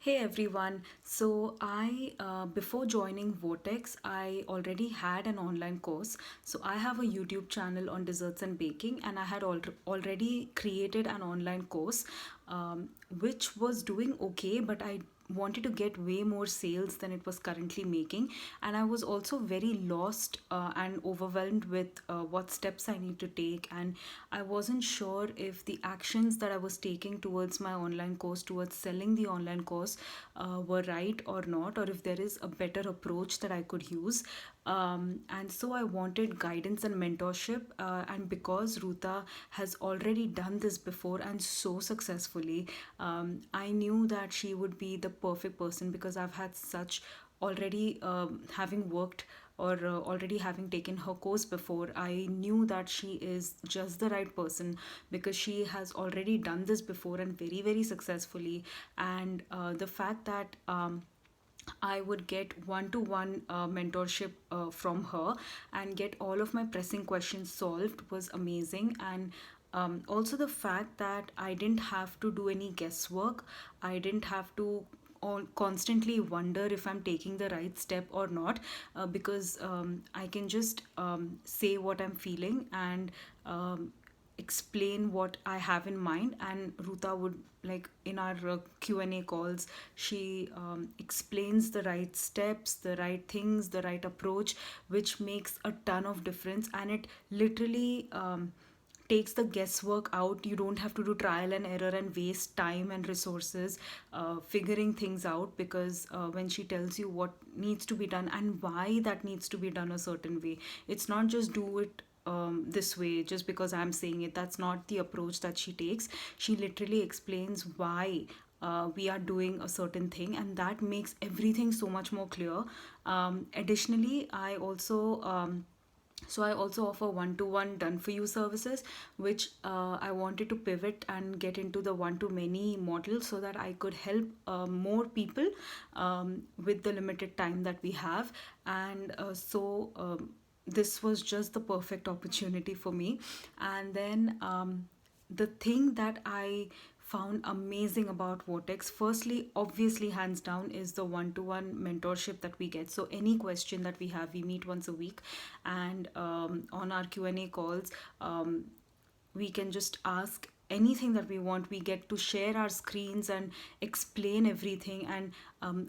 Hey everyone. Before joining Vortex, I already had an online course. So, I have a YouTube channel on desserts and baking, and I had already created an online course, which was doing okay, but I wanted to get way more sales than it was currently making. And I was also very lost and overwhelmed with what steps I need to take. And I wasn't sure if the actions that I was taking towards my online course, towards selling the online course, were right or not, or if there is a better approach that I could use. And so I wanted guidance and mentorship. And because Ruta has already done this before and so successfully, I knew that she would be the perfect person because I've had such already having worked or already having taken her course before. I knew that she is just the right person because she has already done this before and very, very successfully. And the fact that I would get one to one mentorship from her and get all of my pressing questions solved was amazing. And also the fact that I didn't have to do any guesswork, I didn't have to constantly wonder if I'm taking the right step or not, because I can just say what I'm feeling and explain what I have in mind. And Ruta would, like in our Q&A calls, she explains the right steps, the right things, the right approach, which makes a ton of difference. And it literally takes the guesswork out. You don't have to do trial and error and waste time and resources figuring things out, because when she tells you what needs to be done and why that needs to be done a certain way, it's not just do it this way just because I'm saying it. That's not the approach that she takes. She literally explains why we are doing a certain thing, and that makes everything so much more clear. Additionally, I also offer one-to-one done for you services, which I wanted to pivot and get into the one-to-many model so that I could help more people with the limited time that we have. And this was just the perfect opportunity for me. And then the thing that I found amazing about Vortex, firstly, obviously, hands down, is the one to one mentorship that we get. So, any question that we have, we meet once a week, and on our Q&A calls, we can just ask anything that we want. We get to share our screens and explain everything. And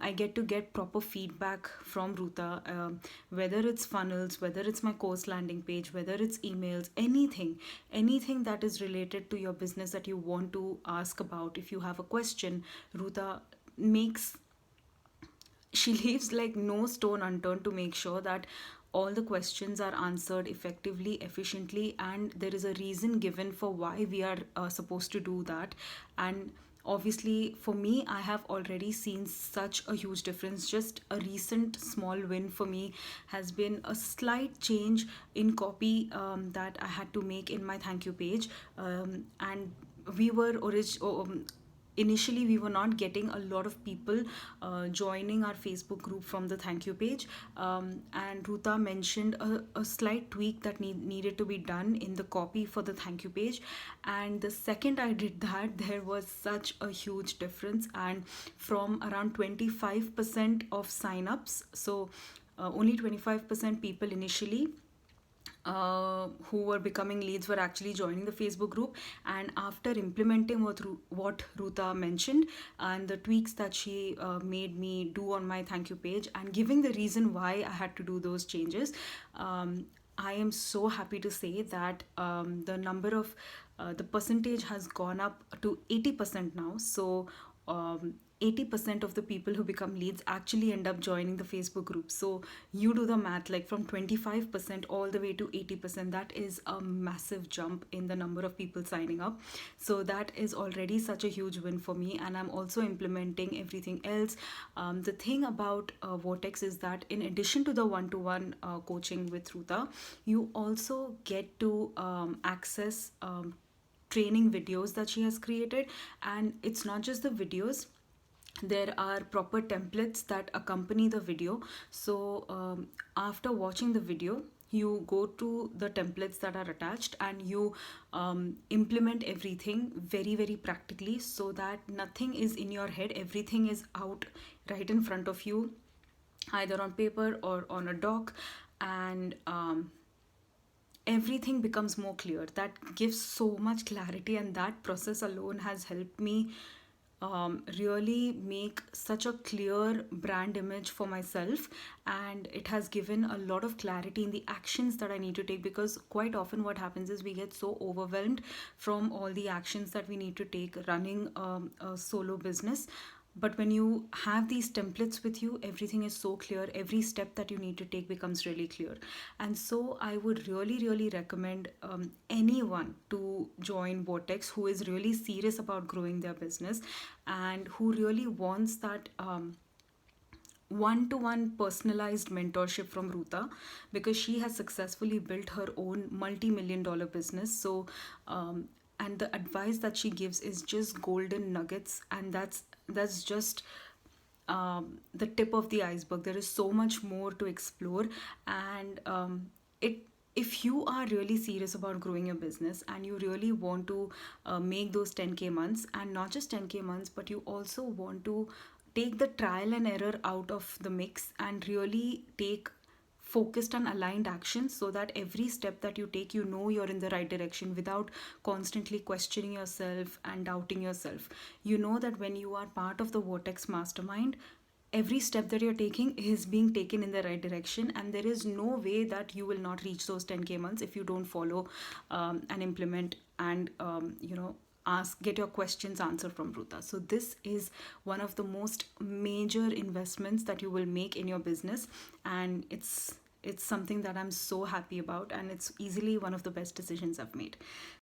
I get to get proper feedback from Ruta, whether it's funnels, whether it's my course landing page, whether it's emails, anything that is related to your business that you want to ask about. If you have a question, Ruta makes she leaves like no stone unturned to make sure that all the questions are answered effectively, efficiently, and there is a reason given for why we are supposed to do that. And obviously, for me, I have already seen such a huge difference. Just a recent small win for me has been a slight change in copy that I had to make in my thank you page. And we were initially we were not getting a lot of people joining our Facebook group from the thank you page. And Ruta mentioned a slight tweak that needed to be done in the copy for the thank you page, and the second I did that, there was such a huge difference. And from around 25% of signups, so only 25% people initially who were becoming leads were actually joining the Facebook group. And after implementing what Ruta mentioned and the tweaks that she made me do on my thank you page and giving the reason why I had to do those changes, I am so happy to say that the percentage has gone up to 80% now. So 80% of the people who become leads actually end up joining the Facebook group. So you do the math, like from 25% all the way to 80%, that is a massive jump in the number of people signing up. So that is already such a huge win for me, and I'm also implementing everything else. The thing about Vortex is that in addition to the one-to-one coaching with Ruta, you also get to access training videos that she has created. And it's not just the videos, there are proper templates that accompany the video. So after watching the video, you go to the templates that are attached and you implement everything very, very practically, so that nothing is in your head, everything is out right in front of you, either on paper or on a doc. And everything becomes more clear. That gives so much clarity, and that process alone has helped me really make such a clear brand image for myself. And it has given a lot of clarity in the actions that I need to take, because quite often what happens is we get so overwhelmed from all the actions that we need to take running a solo business. But when you have these templates with you, everything is so clear. Every step that you need to take becomes really clear. And so I would really, really recommend anyone to join Vortex who is really serious about growing their business and who really wants that one-to-one personalized mentorship from Roota, because she has successfully built her own multi-million dollar business. So and the advice that she gives is just golden nuggets, and that's just the tip of the iceberg. There is so much more to explore. And it if you are really serious about growing your business and you really want to make those 10K months, and not just 10K months, but you also want to take the trial and error out of the mix and really take focused and aligned actions, so that every step that you take, you know you're in the right direction without constantly questioning yourself and doubting yourself. You know that when you are part of the Vortex Mastermind, every step that you're taking is being taken in the right direction, and there is no way that you will not reach those 10K months if you don't follow and implement and ask, get your questions answered from Ruta. So this is one of the most major investments that you will make in your business, and it's something that I'm so happy about, and it's easily one of the best decisions I've made.